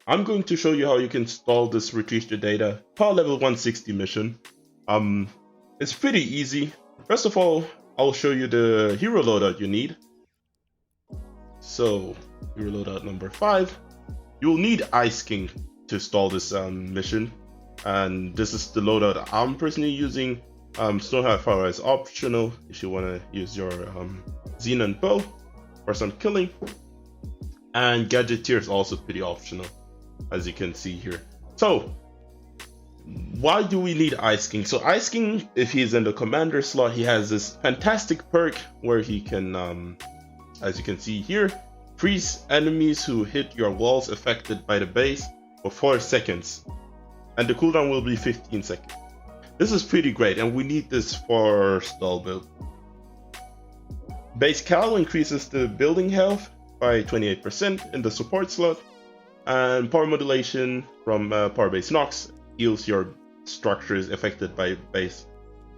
I'm going to show you how you can install this retrieve the data power level 160 mission. It's pretty easy. First of all, I'll show you the hero loadout you need. So, hero loadout number 5. You'll need Ice King to install this mission, and this is the loadout I'm personally using. Snowhide Fire is optional if you want to use your Xenon bow for some killing, and Gadgeteer is also pretty optional, as you can see here. So, why do we need Ice King? So Ice King, if he's in the commander slot, he has this fantastic perk where he can, as you can see here, freeze enemies who hit your walls affected by the base for 4 seconds, and the cooldown will be 15 seconds. This is pretty great, and we need this for stall build. Base Cal increases the building health by 28% in the support slot, and power modulation from power base Nox heals your structures affected by base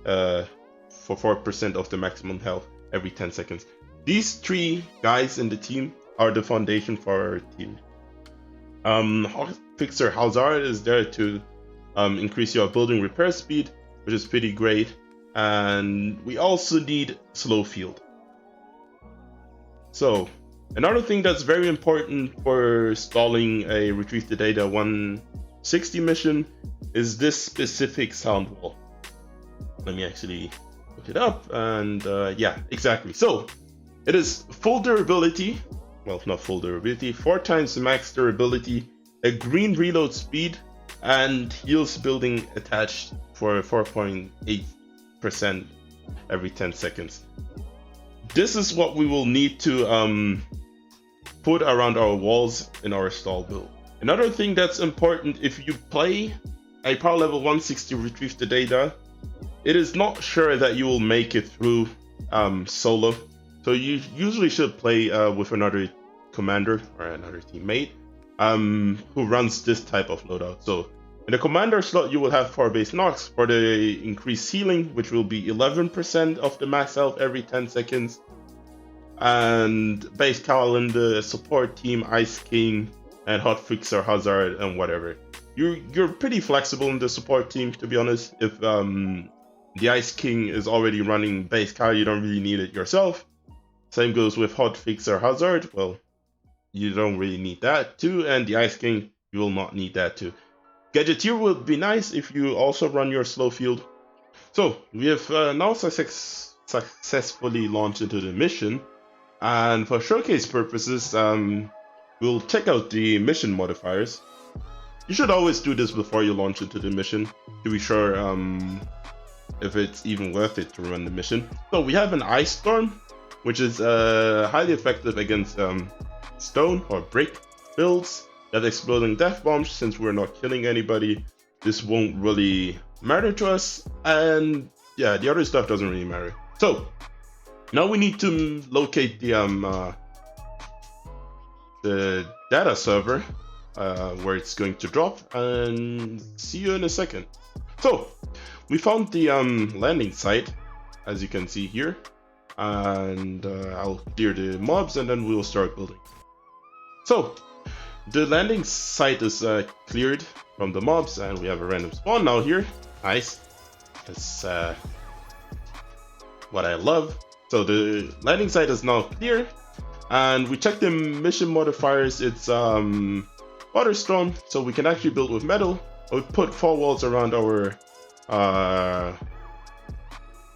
for 4% of the maximum health every 10 seconds. These 3 guys in the team are the foundation for our team. Fixer Hazard is there to increase your building repair speed, which is pretty great, and we also need slow field. So another thing that's very important for stalling a retrieve the data 160 mission is this specific sound wall. Let me actually look it up, and yeah, exactly. So it is full durability, well, not full durability, 4 times max durability, a green reload speed, and heals building attached for 4.8% every 10 seconds. This is what we will need to put around our walls in our stall build. Another thing that's important, if you play a power level 160 retrieve the data, it is not sure that you will make it through solo. So you usually should play with another commander or another teammate who runs this type of loadout. So in the commander slot, you will have power base Nox for the increased healing, which will be 11% of the max health every 10 seconds. And base Cal in the support team, Ice King, and Hotfixer Hazard, and whatever. You're pretty flexible in the support team, to be honest. If the Ice King is already running base Cal, you don't really need it yourself. Same goes with Hotfixer Hazard. Well, you don't really need that too, and the Ice King, you will not need that too. Gadgeteer would be nice if you also run your slow field. So we have now successfully launched into the mission, and for showcase purposes, we'll check out the mission modifiers. You should always do this before you launch into the mission to be sure if it's even worth it to run the mission. So we have an Ice Storm, which is highly effective against stone or brick builds that exploding death bombs. Since we're not killing anybody, this won't really matter to us, and yeah, the other stuff doesn't really matter. So now we need to locate the data server where it's going to drop, and see you in a second. So we found the landing site, as you can see here, and I'll clear the mobs and then we'll start building. So the landing site is cleared from the mobs, and we have a random spawn now here. Nice. That's what I love. So the landing site is now clear, and we checked the mission modifiers. It's waterstone, so we can actually build with metal. We put 4 walls around our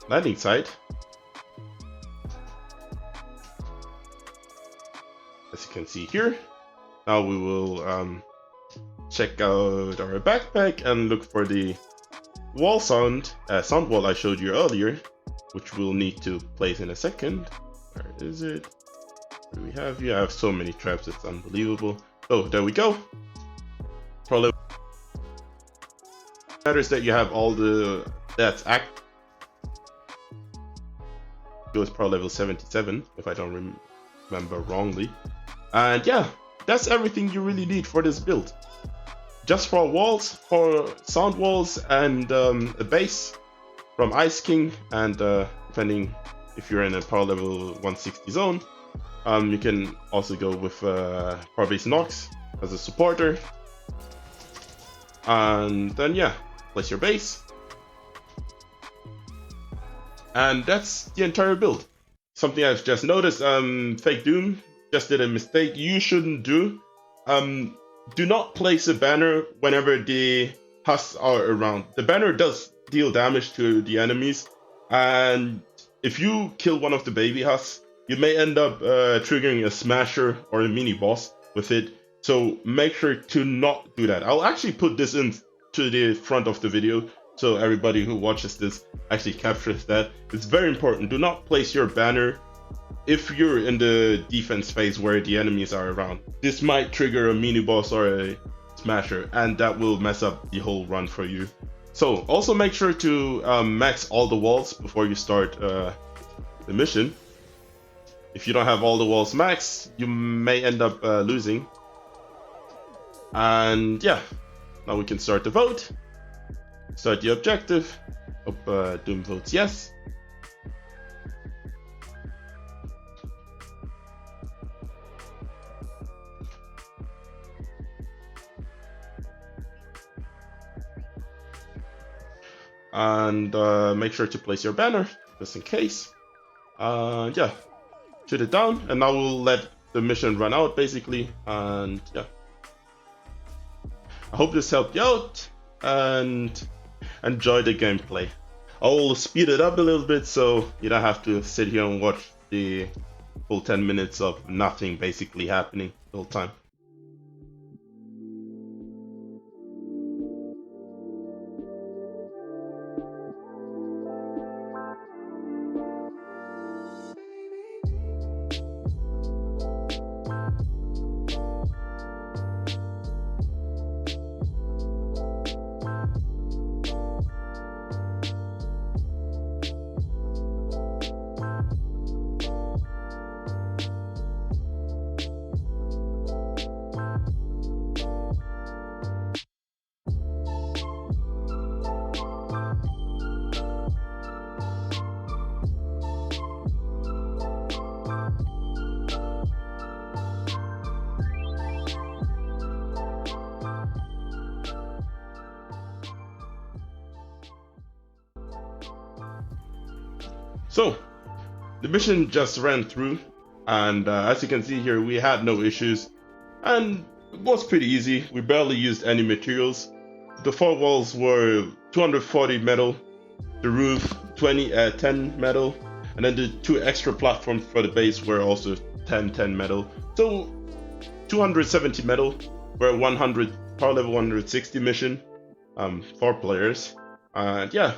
landing site. As you can see here. Now we will check out our backpack and look for the wall sound wall I showed you earlier, which we'll need to place in a second. Where is it? What do we have here? I have so many traps, it's unbelievable. Oh, there we go. Probably matters that you have all the that's act goes pro level 77 if I don't remember wrongly. And yeah, that's everything you really need for this build. Just for walls, for sound walls, and a base from Ice King, and depending if you're in a power level 160 zone, you can also go with power base Nox as a supporter. And then yeah, place your base. And that's the entire build. Something I've just noticed, Fake Doom just did a mistake you shouldn't do. Do not place a banner whenever the husks are around. The banner does deal damage to the enemies, and if you kill one of the baby husks, you may end up triggering a smasher or a mini boss with it. So make sure to not do that. I'll actually put this into the front of the video so everybody who watches this actually captures that. It's very important. Do not place your banner if you're in the defense phase where the enemies are around. This might trigger a mini boss or a smasher, and that will mess up the whole run for you. So also make sure to max all the walls before you start the mission. If you don't have all the walls maxed, you may end up losing. And yeah, now we can start the vote. Start the objective. Hope Doom votes yes. And make sure to place your banner just in case. Yeah, shoot it down, and now we'll let the mission run out basically. And yeah, I hope this helped you out and enjoy the gameplay. I'll speed it up a little bit so you don't have to sit here and watch the full 10 minutes of nothing basically happening the whole time. So, the mission just ran through, and as you can see here, we had no issues, and it was pretty easy. We barely used any materials. The 4 walls were 240 metal, the roof 10 metal, and then the 2 extra platforms for the base were also 10 metal. So 270 metal for a 100 power level 160 mission, 4 players, and yeah,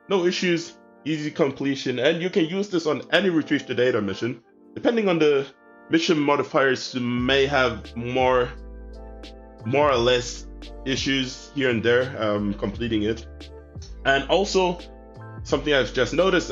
no issues. Easy completion, and you can use this on any retrieve the data mission. Depending on the mission modifiers, you may have more or less issues here and there completing it. And also, something I've just noticed,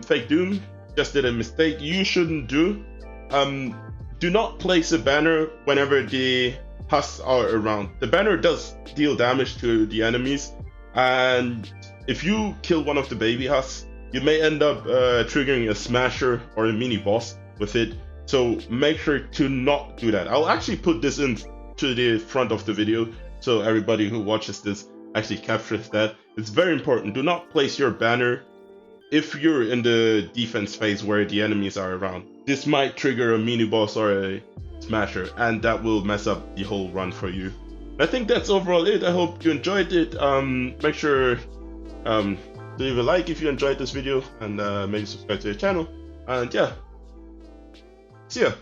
Fake Doom just did a mistake you shouldn't do. Do not place a banner whenever the husks are around. The banner does deal damage to the enemies, and if you kill one of the baby husks, you may end up triggering a smasher or a mini boss with it. So make sure to not do that. I'll actually put this into the front of the video so everybody who watches this actually captures that. It's very important. Do not place your banner if you're in the defense phase where the enemies are around. This might trigger a mini boss or a smasher, and that will mess up the whole run for you. I think that's overall it. I hope you enjoyed it. Make sure leave a like if you enjoyed this video, and maybe subscribe to the channel. And yeah, see ya.